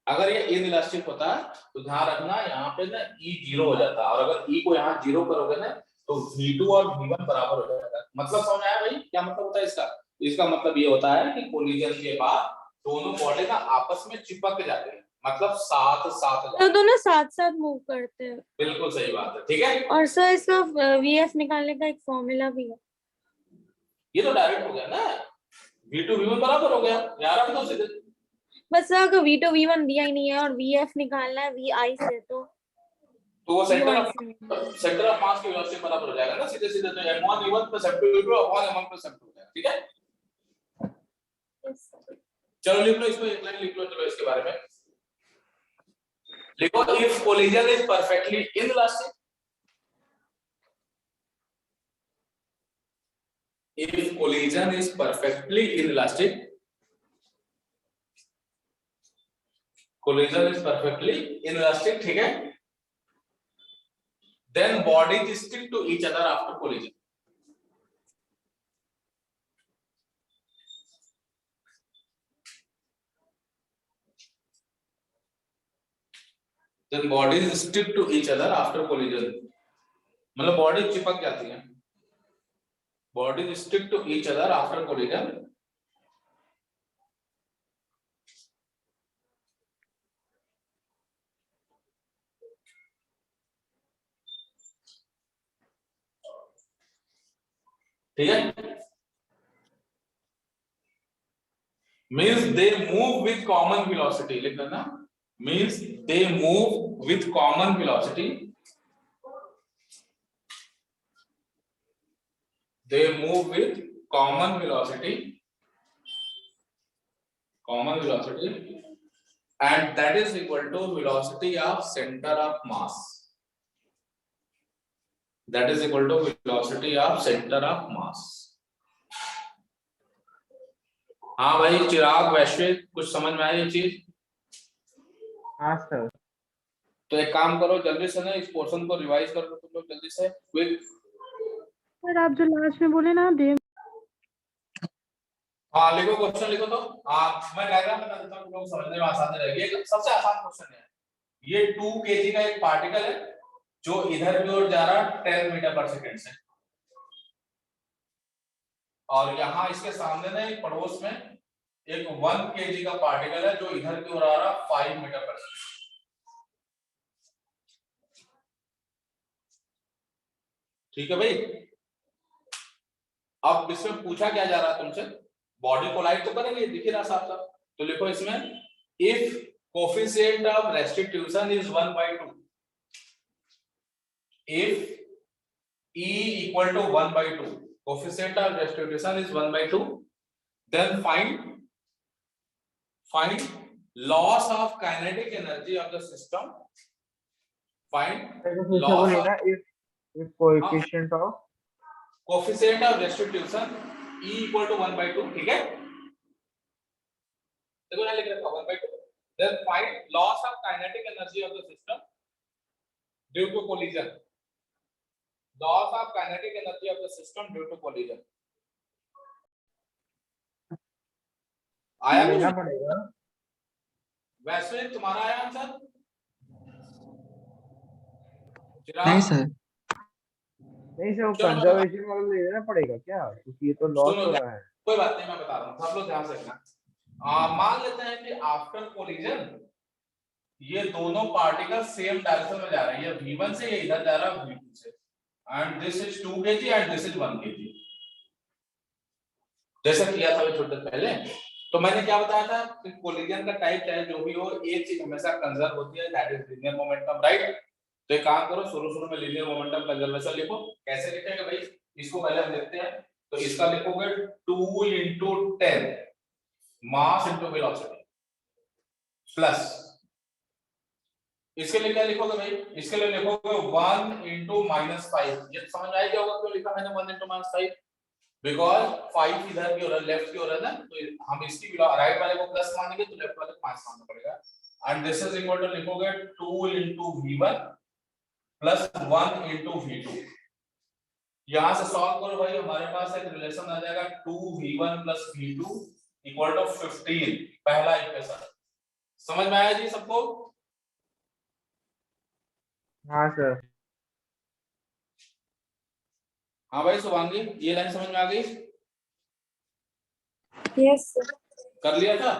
अगर ये इन इलास्टिक होता तो ध्यान रखना यहाँ पे ना ई 0 हो जाता, और अगर ई को यहाँ 0 करोगे ना तो V2 और V1 बराबर हो जाएगा। मतलब समझ आया भाई क्या मतलब होता है इसका? इसका मतलब ये होता है कि कोलिजन के बाद दोनों बॉडी ना आपस में चिपक जाते हैं, मतलब साथ साथ तो दोनों साथ साथ मूव करते हैं। बिल्कुल सही बात है। ठीक है, और सर इसका VF निकालने का एक फॉर्मूला भी है। ये तो डायरेक्ट हो गया ना, V2 V1 बराबर हो गया, यार अब तो सीधे। बस सर अगर V2 V1 दिया ही नहीं है और VF निकालना है VI से, तो वो सेंटर UI ऑफ से निकालना सेंटर ऑफ मास की वेलोसिटी बराबर हो जाएगा ना सीधे सीधे, तो m1 v1 + m2 v2 upon m1 + m2 हो जाएगा। ठीक है, है। Yes, sir. चलो लिख लो, इसको एक लाइन लिख लो। चलो इसके बारे में लिखो, if collision is perfectly inelastic, if collision is perfectly inelastic, collision is perfectly inelastic, ठीक है, then bodies stick to each other after collision. Then bodies stick to each other after collision, मतलब body चिपक जाती है, bodies stick to each other after collision. ठीक है, means they move with common velocity, लिख लेना, means they move with common velocity, they move with common velocity, and that is equal to velocity of center of mass, that is equal to velocity of center of mass. हाँ भाई चिराग, वैश्विक, कुछ समझ में आई ये चीज? हाँ सर। तो एक काम करो, जल्दी से ना इस पोर्शन को रिवाइज कर लो तुम लोग जल्दी से, क्विक। सर आप जो लास्ट में बोले ना दे। हाँ लिखो, क्वेश्चन लिखो। तो हाँ मैं डायग्राम बता देता हूँ, तुम लोग समझने में आसानी रहेगी। ये सबसे आसान क्वेश्चन है, ये 2 kg का एक पार्टिकल है जो इधर की ओर जा रहा है 10 मीटर पर सेकंड से, और यहाँ इसके सामने ना एक पड़ोस में एक 1 kg का पार्टिकल है जो इधर की ओर आ रहा है 5 मीटर पर सेकंड। ठीक है भाई, अब इसमें पूछा क्या जा रहा है तुमसे, बॉडी कोलाइड तो करेंगे, दिख ही रहा साफ साफ। तो लिखो इसमें, if coefficient of restitution is 1/2, if E equal to 1/2, coefficient of restitution is 1/2, then find loss of kinetic energy of the system, find loss of if coefficient of coefficient of restitution E equal to 1/2, ठीक है, देखो यहाँ लिख रखा 1/2, then find loss of kinetic energy of the system due to collision, loss of kinetic energy of the system due to collision. आया लेना कुछ? पड़ेगा। वैसे तुम्हारा आया आंसर? नहीं चिराग सर। नहीं सर, वो चलो मैं बता, कंजर्वेशन वाला ले लेना पड़ेगा क्या, क्योंकि ये तो लॉस सुनो हो क्या, रहा है। कोई बात नहीं, मैं बता रहा हूँ, सब लोग ध्यान से रखना। मान लेते हैं कि आफ्टर कोलिजन ये दोनों पार्टिकल सेम डायरेक्शन में जा रहे हैं, ये v1 से ये इधर जा रहा है v2 से, and this is 2 kg and this is 1 kg, जैसा किया था अभी थोड़ी देर पहले। तो मैंने क्या बताया था कि कोलिजन का टाइप चाहे जो भी हो, एक चीज हमेशा कंजर्व होती है, that is linear momentum, right. तो एक काम करो, शुरू में लीनियर मोमेंटम कंजर्वेशन लिखो। कैसे लिखेंगे भाई, इसको पहले हम देखते हैं। तो इसका लिखोगे 2 into 10 mass into velocity plus, इसके लिए क्या लिखोगे भाई, इसके लिए लिखोगे 1 into -5। ये समझ में आएगा होगा क्यों लिखा मैंने 1 into -5, बिकॉज 5 इधर की ओर है, लेफ्ट की ओर है ना, तो हम इसकी राइट वाले को प्लस मानेंगे तो लेफ्ट वाले को माइनस मानना पड़ेगा। And this is equal to लिखोगे 2 into v1 plus 1 into v2। यहां से सॉल्व करो भाई, हमारे पास एक रिलेशन आ जाएगा 2v1 plus v2 equal to 15, पहला इक्वेशन। समझ में आया जी सबको? हाँ सर। हाँ भाई शुभांगी, ये लाइन समझ में आ गई? Yes sir. कर लिया था?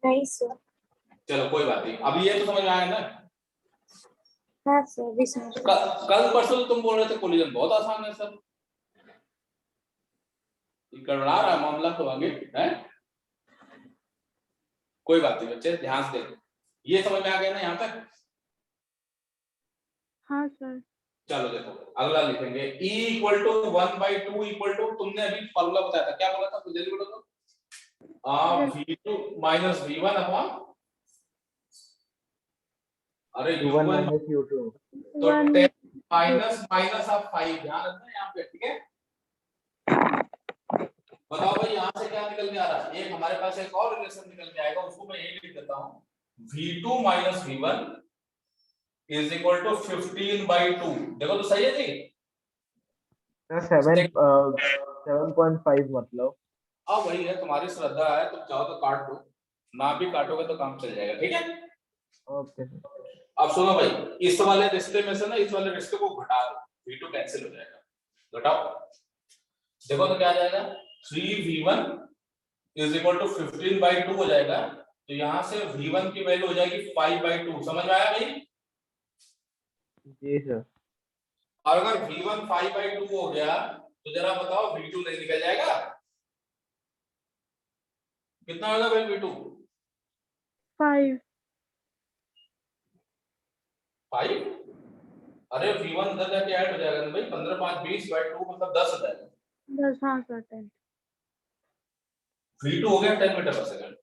नहीं सर। चलो कोई बात नहीं, अभी ये तो समझ में आया ना। हाँ सर, भी समझ गए। कल परसों तो तुम बोल रहे थे कोलिजन बहुत आसान है सर, ये गड़बड़ा रहा है मामला तो आगे है। कोई बात नहीं बच्चे, ध्यान से देखो, ये समझ में आ गया ना यहाँ तक? हाँ सर। चलो देखो अगला लिखेंगे, E equal to 1/2 equal to, तुमने अभी फॉर्मूला बताया था, क्या बोला था जल्दी बोलो तो, v2 माइनस v1 अपॉन, अरे u1 u1 माइनस u2। तो 1 10 माइनस माइनस ऑफ 5, ध्यान रखना यहाँ पे, ठीक है। बताओ भाई यहाँ से क्या निकल के आ रहा है, एक हमारे पास एक और रिलेशन निकल के आएगा, उसको मैं यही लिख देता हूँ, v2 minus v1 is equal to 15/2। देखो तो सही है जी? सर 7.5 मतलब। अब वही है, तुम्हारी श्रद्धा है, तुम चाहो तो काट दो, ना भी काटोगे तो काम चल जाएगा, ठीक है। Okay sir. अब सुनो भाई, इस वाले रिश्ते में से ना इस वाले रिश्ते को घटा दो, v2 कैंसिल हो जाएगा, घटाओ। देखो तो क्या आ जाएगा, 3v1 इज इक्वल टू 15/2 हो जाएगा, तो यहाँ से v1 की वैल्यू हो जाएगी 5/2। समझ में आया भाई? जी सर। और अगर v1 5/2 हो गया तो जरा बताओ v2 नहीं निकल जाएगा? कितना होगा भाई v2? 5। 5? अरे v1 अंदर जाके ऐड हो जाएगा ना भाई, 15 5 20/2 मतलब 10 हो जाएगा। 10, हाँ सर 10। v2 हो गया 10 मीटर पर सेकंड।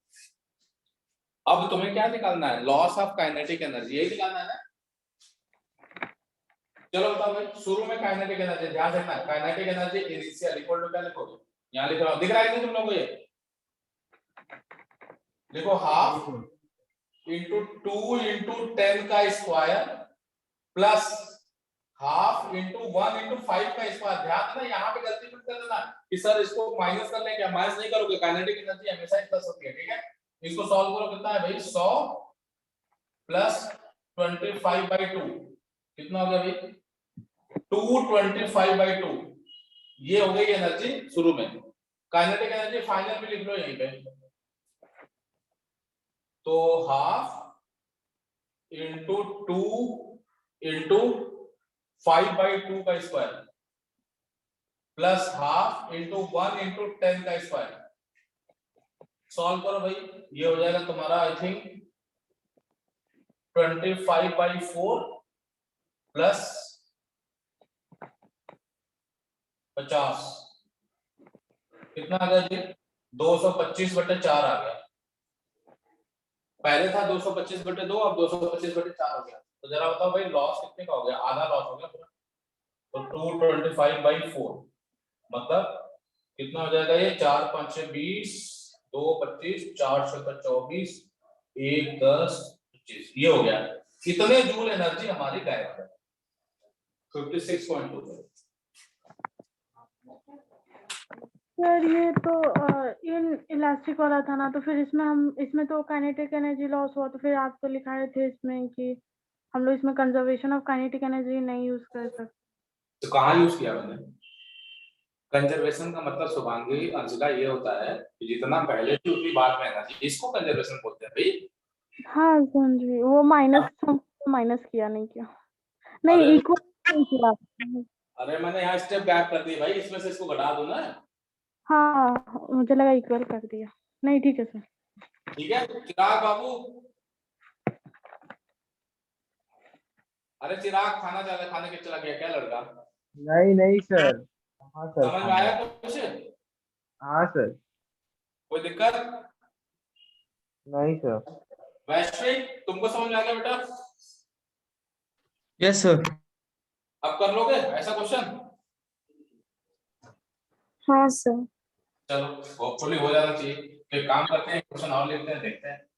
अब तुम्हें क्या निकालना है, लॉस ऑफ काइनेटिक एनर्जी, यही निकालना है ना। चलो बताओ भाई, शुरू में काइनेटिक एनर्जी ध्यान रखना, kinetic energy initial equal to क्या लिखोगे, यहाँ लिख रहा हूँ, दिख रहा है नहीं तुम लोगों को, ये लिखो हाफ इंटू 2 इंटू 10 का square plus half into 1 into 5 का स्क्वायर। ध्यान देना यहाँ पे गलती मत कर देना कि सर इसको माइनस कर लेंगे, माइनस नहीं करोगे, काइनेटिक एनर्जी हमेशा ही प्लस होती है, ठीक है। इसको सॉल्व करो, कितना है भाई, 100 प्लस 25/2 कितना हो गया भाई, 225/2। ये हो गई एनर्जी शुरू में, काइनेटिक एनर्जी फाइनल में लिख लो यहीं पे, तो हाफ इंटू 2 इंटू 5/2 का square plus half into 1 into 10 का स्क्वायर। सॉल्व करो भाई, ये हो जाएगा तुम्हारा आई थिंक 25/4 प्लस 50 कितना आ गया जी, 225/4 आ गया। पहले था 225/2, अब 225/4 हो गया। तो जरा बताओ भाई लॉस कितने का हो गया, आधा लॉस हो गया पूरा, तो 225/4 मतलब कितना हो जाएगा, ये 4 5 6 20, 2 25, 4 6 24, 1 10 25, ये हो गया। कितने जूल एनर्जी हमारी गायब है, 56.2। सर ये तो इन इलास्टिक वाला था ना, तो फिर इसमें तो काइनेटिक एनर्जी लॉस हुआ, तो फिर आप तो लिखाए थे इसमें कि हम लोग इसमें कंजर्वेशन ऑफ काइनेटिक एनर्जी नहीं यूज कर सकते। तो कहाँ यूज किया मैंने? कंजर्वेशन का मतलब शुभांगी अंशिका ये होता है कि जितना पहले थी उतनी बाद में एनर्जी, इसको कंजर्वेशन बोलते हैं भाई। हाँ समझी, वो माइनस किया नहीं किया, नहीं अरे इक्वल नहीं किया। अरे मैंने यहाँ स्टेप बैक कर दी भाई, इसमें से इसको घटा दूं ना। हाँ मुझे लगा इक्वल कर दिया, नहीं ठीक है सर। ठीक है चिराग बाबू, अरे चिराग खाना ज्यादा खाने के चला गया क्या लड़का? नहीं नहीं सर, हाँ सर समझ में आया कुछ? हाँ सर। कोई दिक्कत? नहीं सर। वैश्विक तुमको समझ में आ गया बेटा? Yes sir. अब कर लोगे ऐसा क्वेश्चन? हाँ सर। चलो होपफुली हो जाना चाहिए। फिर काम करते हैं, क्वेश्चन और लिखते हैं, देखते हैं।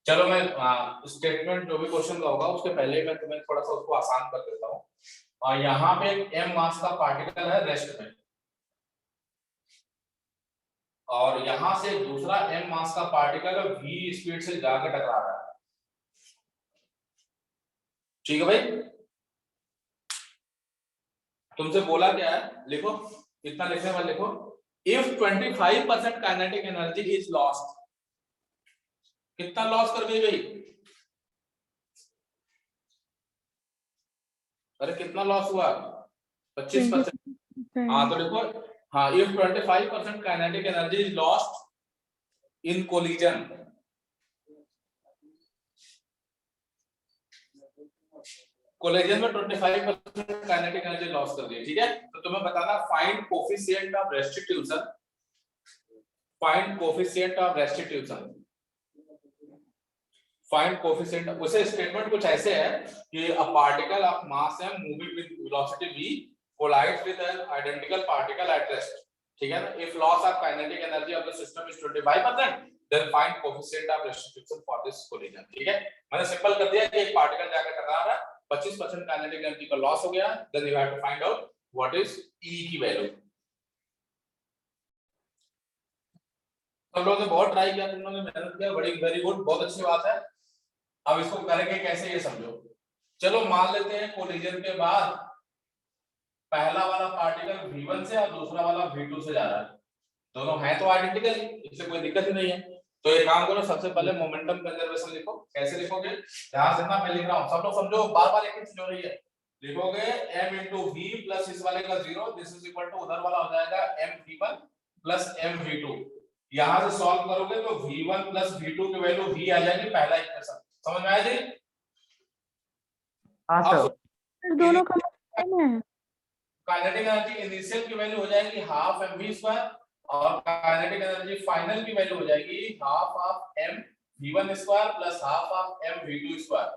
चलो मैं स्टेटमेंट जो भी क्वेश्चन का होगा उसके पहले मैं तुम्हें थोड़ा सा उसको आसान कर देता हूँ। और यहाँ पे एक m मास का पार्टिकल है रेस्ट में, और यहाँ से दूसरा m मास का पार्टिकल v स्पीड से जाकर टकरा रहा है। ठीक है भाई, तुमसे बोला क्या है, लिखो इतना लिखने वाले, लिखो if 25% kinetic energy is lost. कितना लॉस कर गई भाई? अरे कितना लॉस हुआ? 25%। हाँ तो देखो, हाँ if 25% kinetic energy is lost in collision, collision में 25% काइनेटिक एनर्जी लॉस कर दी, ठीक है। तो तुम्हें बताना find coefficient of restitution, find coefficient of restitution, find coefficient. उसे स्टेटमेंट कुछ ऐसे है कि a particle of mass m moving with velocity v collides with an identical particle at rest, ठीक है ना। If loss of kinetic energy of the system is 25% then find coefficient of restitution for this collision, ठीक है। मैंने simple कर दिया कि एक पार्टिकल जाकर टकरा रहा है, 25% काइनेटिक एनर्जी का लॉस हो गया, then you have to find out what is E की वैल्यू। सब लोगों ने बहुत ट्राई किया, तुम लोगों ने मेहनत किया, बड़ी वेरी गुड, बहुत अच्छी बात है। अब इसको करेंगे कैसे ये समझो। चलो मान लेते हैं कोलिजन के बाद पहला वाला पार्टिकल v1 से और दूसरा वाला v2 से जा रहा है, दोनों हैं तो आइडेंटिकल, इससे कोई दिक्कत ही नहीं है। तो एक काम करो, सबसे पहले मोमेंटम कंजर्वेशन लिखो। कैसे लिखोगे, ध्यान से ना, मैं लिख रहा हूं, सब लोग समझो, बार-बार एक ही चीज हो रही है। लिखोगे m into v प्लस इस वाले का 0, दिस इज इक्वल टू उधर वाला हो जाएगा mv1 प्लस mv2। यहां से सॉल्व करोगे तो v1 प्लस v2 की वैल्यू v आ जाएगी, पहला इक्वेशन। समझ में आया जी? हाँ सर। दोनों का सेम है। काइनेटिक एनर्जी इनिशियल की वैल्यू हो जाएगी हाफ mv स्क्वायर, और काइनेटिक एनर्जी फाइनल की वैल्यू हो जाएगी half of m v1 square plus half of m v2 square.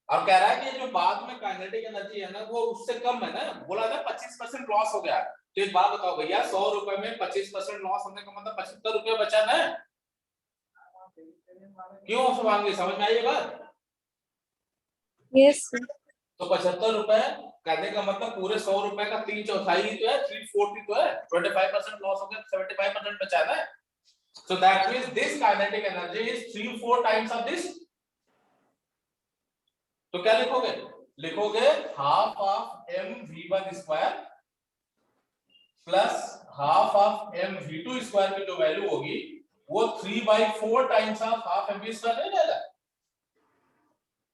अब कह रहा है कि जो बाद में काइनेटिक एनर्जी है ना वो उससे कम है ना, बोला था 25% लॉस हो गया। तो एक बात बताओ भैया, 100 रुपए में 25% लॉस होने का मतलब 75 रुपए बचा ना, क्यों शुभांगी, समझ में आई ये बात? यस। तो 75 रुपए करने का मतलब पूरे 100 रुपए का 3/4 ही तो है, 3/4 ही तो है। 25% लॉस हो गया, 75% बचा है। So that means this kinetic energy is 3/4 times of this. तो क्या लिखोगे, लिखोगे half of m v1 square plus half of m v2 square की जो वैल्यू होगी वो 3/4 times of half mv square नहीं जाएगा।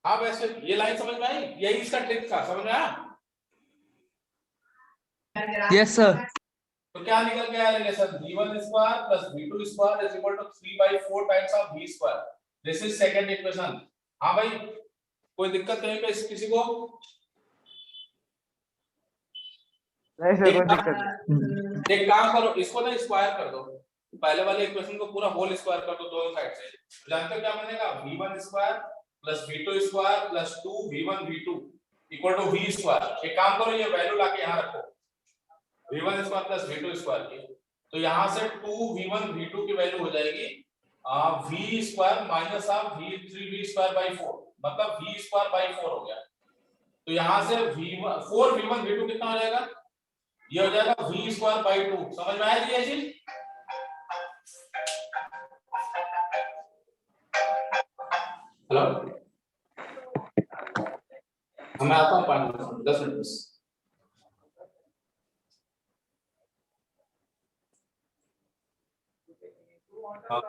हाँ वैसे ये लाइन समझ में आई, यही इसका ट्रिक था, समझ में आया? Yes sir. तो क्या निकल गया relation, v1 square plus v2 square is equal to 3/4 times of v square. This is second equation. हाँ भाई, कोई दिक्कत कहीं पे किसी को? नहीं सर, कोई दिक्कत नहीं। एक काम करो, इसको ना स्क्वायर कर दो, पहले वाले इक्वेशन को पूरा होल स्क्वायर कर दो दोनों साइड से। जानते हो क्या बनेगा, v1 square plus v2 square plus 2v1 v2 equal to v square. एक काम करो, ये वैल्यू लाके यहां रखो v1 square plus v2 square की, तो यहां से 2v1 v2 की वैल्यू हो जाएगी v square minus of v3v square by 4, मतलब v स्क्वायर बाय 4 हो गया। तो यहां से v1 4v1 v2 कितना हो जाएगा, ये हो जाएगा v स्क्वायर बाई 2। समझ में आया ये चीज? हेलो, मैं आता हूँ 5 मिनट 10 मिनट बस। हाँ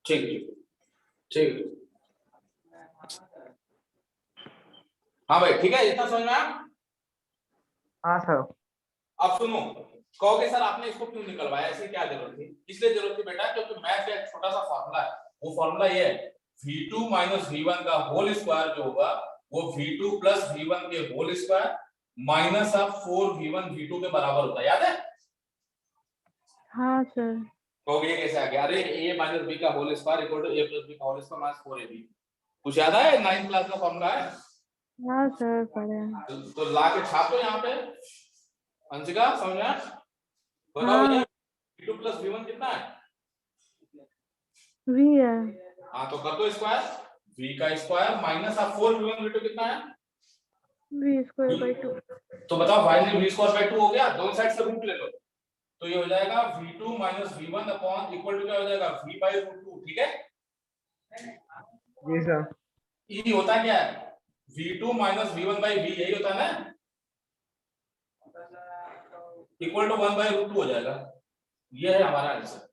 ठीक ठीक ठीक। हाँ भाई ठीक है, इतना समझ में आया? हाँ सर। अब सुनो, कहोगे सर आपने इसको क्यों निकलवाया, ऐसे क्या जरूरत थी? इसलिए जरूरत थी बेटा क्योंकि मैथ का एक छोटा सा फॉर्मूला है, वो फॉर्मूला ये है v2 माइनस v1 का होल स्क्वायर जो होगा वो v2 प्लस v1 के whole square minus of 4v1 v2 के बराबर होता है, याद है? हाँ सर। कहोगे ये कैसे आ गया? अरे a माइनस b का whole square equal to a plus b का होल स्क्वायर माइनस 4ab। कुछ याद है? 9th क्लास का फॉर्मूला है। हाँ सर पढ़े हैं। तो ला के छापो यहाँ पे। अंशिका समझ में आया? बताओ हाँ। भैया v2 प्लस v1 कितना है? v है। हाँ तो कर दो स्क्वायर, v का square minus of 4v1 v2 कितना है? v square by 2। तो बताओ फाइनली v स्क्वायर बाई 2 हो गया, दोनों साइड से रूट ले लो तो ये हो जाएगा v2 minus v1 upon equal to क्या हो जाएगा v बाई रूट 2। ठीक है, जी सर। ये होता क्या है? v2 minus v1 by v, यही होता है ना, इक्वल टू 1 बाई रूट 2 हो जाएगा। ये है हमारा आंसर।